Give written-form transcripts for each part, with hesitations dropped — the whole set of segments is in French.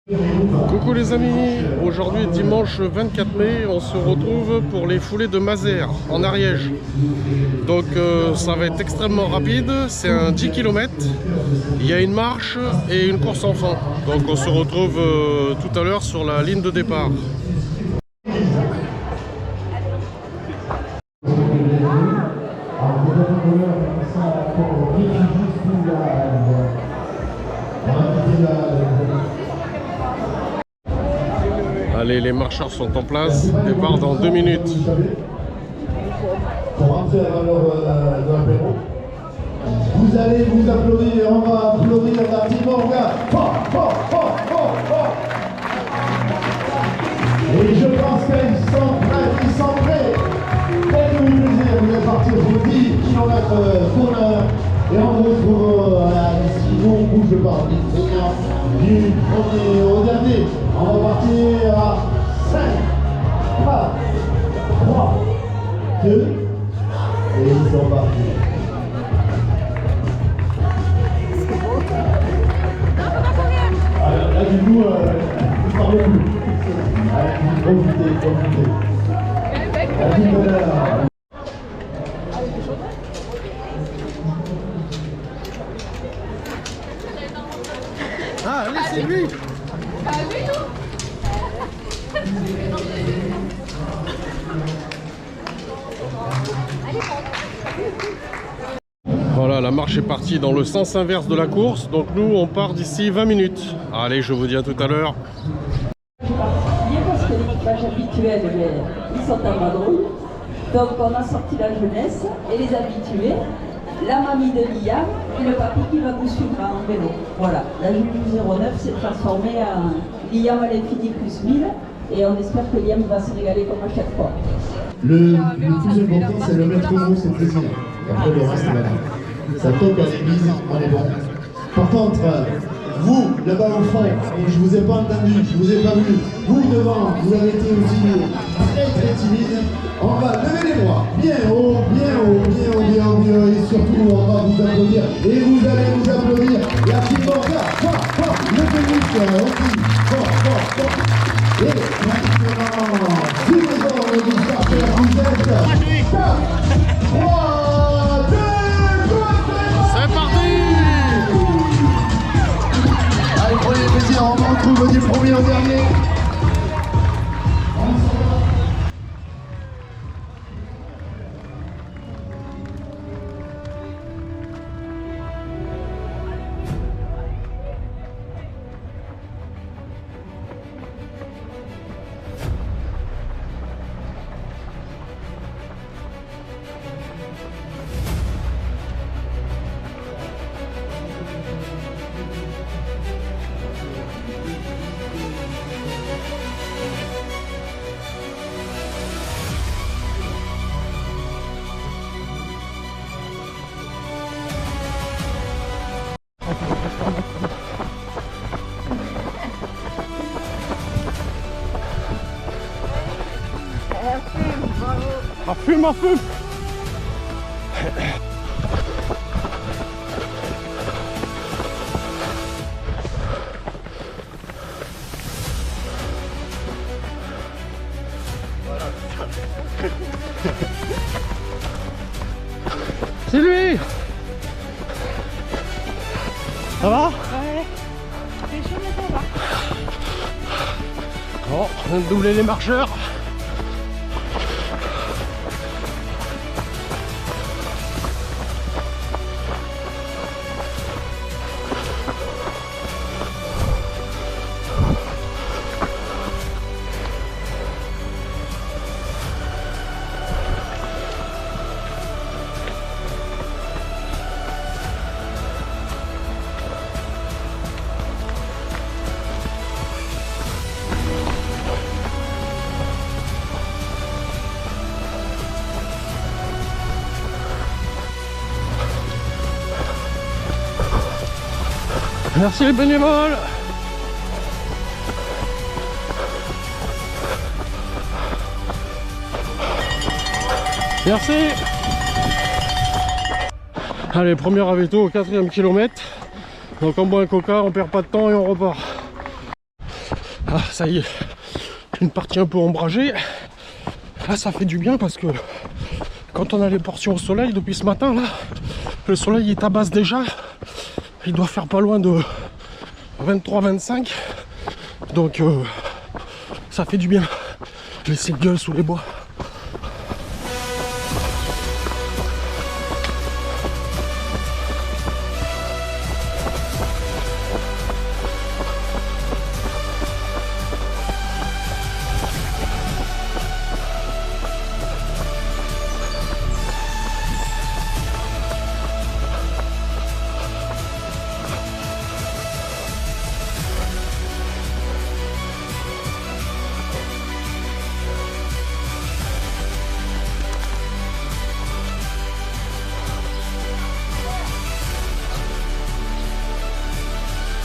Coucou les amis, aujourd'hui dimanche 24 mai, on se retrouve pour les foulées de Mazères en Ariège. Donc ça va être extrêmement rapide, c'est un 10 km, il y a une marche et une course enfant. Donc on se retrouve tout à l'heure sur la ligne de départ. Allez, les marcheurs sont en place, départ dans 2 minutes. Pour rentrer à l'apéro. Vous allez vous applaudir, on va applaudir la team Orga. Et je pense qu'ils sont prêts. Faites-nous plaisir, vous êtes partis sur 10 km pour l'heure. Et on vous retrouve ici, on ne bouge pas, du premier au dernier. On va partir à 5, 4, 3, 2, et ils sont partis. Alors, là, du coup, vous ne parlez plus. Allez, profitez. À tout à l'heure. Ah, allez, c'est lui! Voilà, la marche est partie dans le sens inverse de la course, donc nous on part d'ici 20 minutes. Allez, je vous dis à tout à l'heure. Bien parce que l'équipage habituel, ils sont en vadrouille. Donc on a sorti la jeunesse et les habitués, la mamie de Liam et le papy qui va nous suivre en vélo. Voilà, la Julie 09 s'est transformée en Liam à l'infini plus 1000 et on espère que Liam va se régaler comme à chaque fois. Le plus important, c'est le maître mot, c'est le plaisir. Et après, le reste, voilà. Ça toque à l'église, on est bon. Par contre, vous, là-bas au fond, je vous ai pas entendu, je vous ai pas vu. Vous, devant, vous avez été aussi très timide. On va lever les bras, bien haut, et surtout, on va vous applaudir. Et vous allez vous applaudir. La petite Morga, le tennis aussi, fort. Et maintenant, si les ordres du starter, vous êtes 4, 3, 2, C'est parti! allez, prenez plaisir, on va retrouver du premier au dernier. À feu! C'est lui! Ça va? Ouais, c'est chaud mais ça va. Bon, on vient de doubler les marcheurs. Merci les bénévoles. Merci. Allez, premier ravito au 4e kilomètre. Donc on boit un coca, on perd pas de temps et on repart. Ah, ça y est, une partie un peu ombragée. Là, ça fait du bien parce que quand on a les portions au soleil depuis ce matin, là, le soleil il tabasse déjà. Il doit faire pas loin de 23-25. Donc, ça fait du bien. Laisser de gueule sous les bois.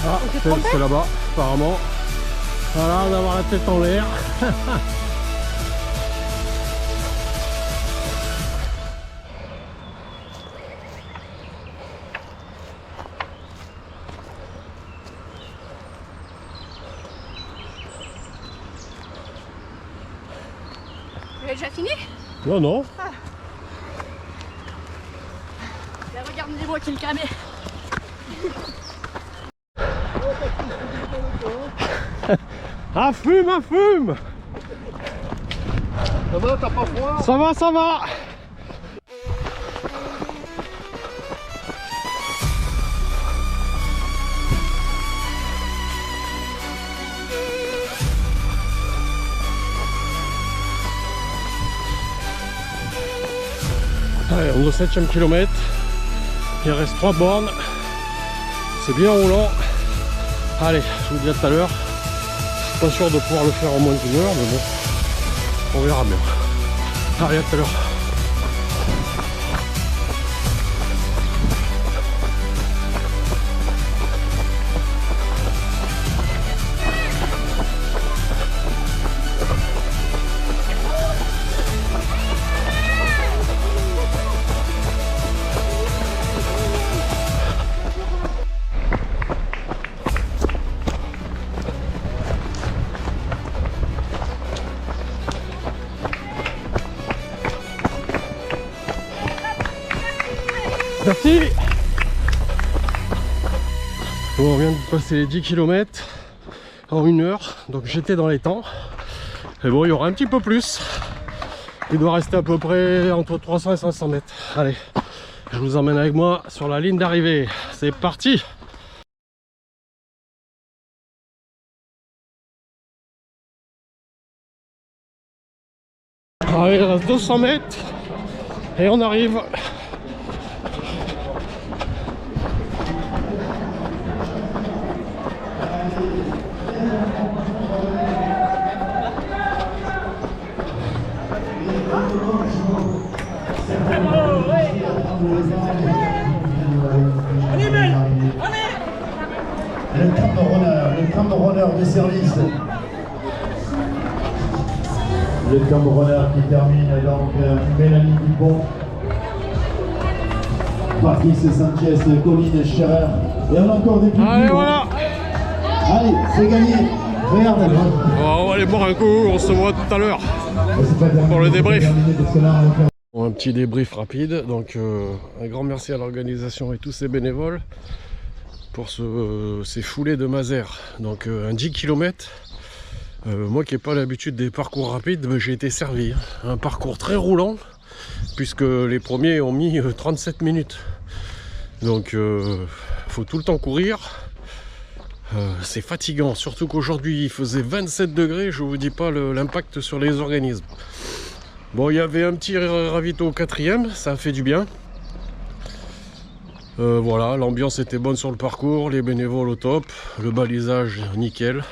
Ah, c'est là-bas, apparemment. Voilà, on va avoir la tête en l'air. Vous avez déjà fini? Non, non. Regardez-moi qui le camé. Ah, fume, ah, fume. Ça va, t'as pas froid? Ça va, ça va. Allez, on est au 7e kilomètre. Il reste 3 bornes. C'est bien roulant. Allez, je vous dis à tout à l'heure. Je suis pas sûr de pouvoir le faire en moins d'1 heure, mais bon, on verra bien. Allez, à tout à l'heure. Merci. Bon, on vient de passer les 10 km en 1 heure, donc j'étais dans les temps. Et bon, il y aura un petit peu plus. Il doit rester à peu près entre 300 et 500 mètres. Allez, je vous emmène avec moi sur la ligne d'arrivée. C'est parti. Allez, il reste 200 mètres et on arrive. Le Camerounner de service. Le Camerounner qui termine donc Mélanie Dupont, Patrice Sanchez, Colline Scherer. Et on a encore des publics. Allez, voilà. Allez, c'est gagné. Regarde. Bon, on va aller boire un coup, on se voit tout à l'heure pour le débrief. Bon, un petit débrief rapide. Donc un grand merci à l'organisation et tous ces bénévoles pour ces foulées de Mazères. Donc un 10 km. Moi qui n'ai pas l'habitude des parcours rapides, j'ai été servi. Un parcours très roulant, puisque les premiers ont mis 37 minutes. Donc faut tout le temps courir. C'est fatigant, surtout qu'aujourd'hui il faisait 27 degrés, je vous dis pas l'impact sur les organismes. Bon, il y avait un petit ravito au 4e, ça a fait du bien. Voilà, l'ambiance était bonne sur le parcours, les bénévoles au top, le balisage nickel.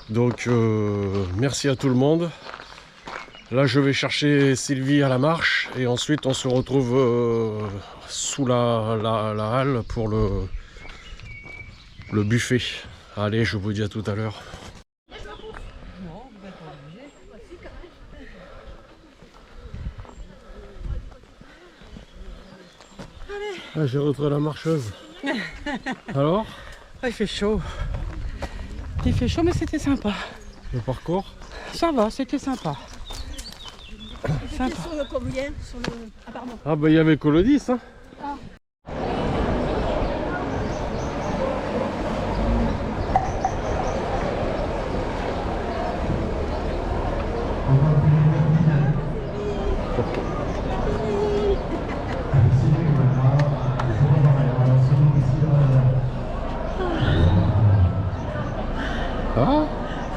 Donc merci à tout le monde. Là je vais chercher Sylvie à la marche et ensuite on se retrouve sous la halle pour le buffet. Allez, je vous dis à tout à l'heure. Ah, j'ai retrouvé la marcheuse. Alors? Ah, il fait chaud. Il fait chaud, mais c'était sympa. Le parcours? Ça va, c'était sympa. Sympa. Sur le combien? Sur le... Ah pardon. Ah bah il y avait que le 10 hein. Ah,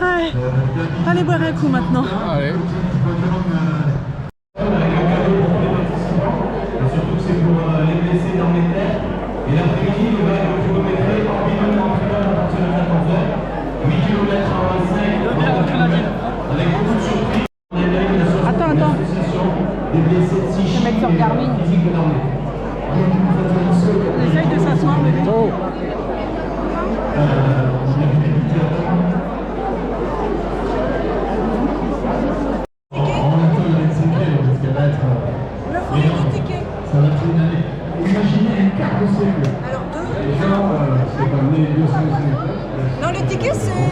Ouais. Allez boire un coup maintenant. allez. Surtout que c'est pour les blessés dans les terres. Et l'après-midi, le bac kilométré en minimum en finale à partir de 14h. 8 km en 25 avec beaucoup de surprises. Attends, attends. Des blessés psychiques et physiques dans les terres. On essaye de s'asseoir, bébé. Oh. Ça va être une année. Imaginez un quart de siècle. Alors deux. Les gens, c'est pas né 250. Non, le ticket c'est.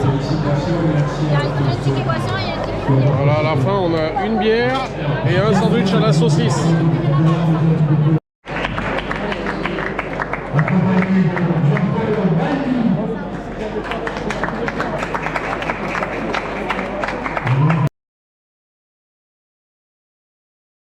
Félicitations, merci. Il y a un ticket boisson et un ticket. Voilà, à la fin on a une bière et un sandwich à la saucisse.